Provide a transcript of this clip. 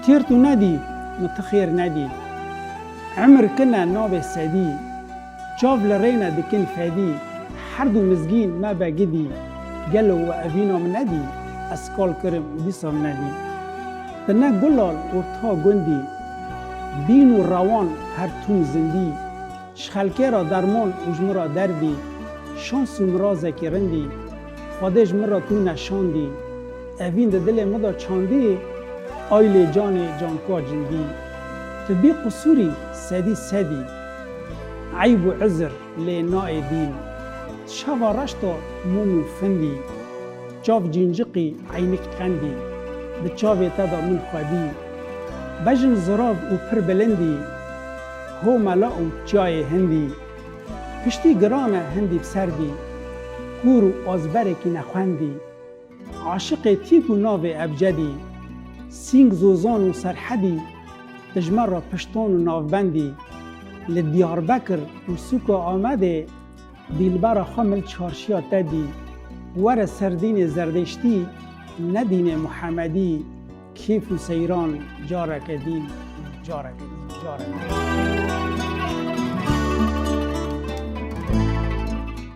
تيرتو ندي متخير ندي عمر كنا نوب سدي شوف لرينا دكن فادي حردو مزجين ما باجدي قالوا وأبينا من ندي أسكال كرم بيصم ندي تنا قلال ورتها جندي بين الروان هرتون زندي شخالكيرا درمان وجمرا دردي شانس مرا ذكرندي خودش مرا تو نشاندی اوین دل مدا چاندی آیل جانکا جندی تبی قصوری سدی عیب و عذر لی نائدین شوا رشتا مومو فندی چاو جنجقی عینک قندی به چاوی تدا من خودی بجن زراف و پر بلندی هو ملا و جای هندی پشتی گرانه هندی بسردی کور و آزبرکی نخوندی عاشق تیپ و ناو ابجدی سینگ زوزان و سرحدی دجمر را پشتان و ناوبندی لدیار بکر و سوکا آمده دیلبر خامل چارشیا تدی ور سردین زردشتی ندین محمدی کیف و سیران جارک دین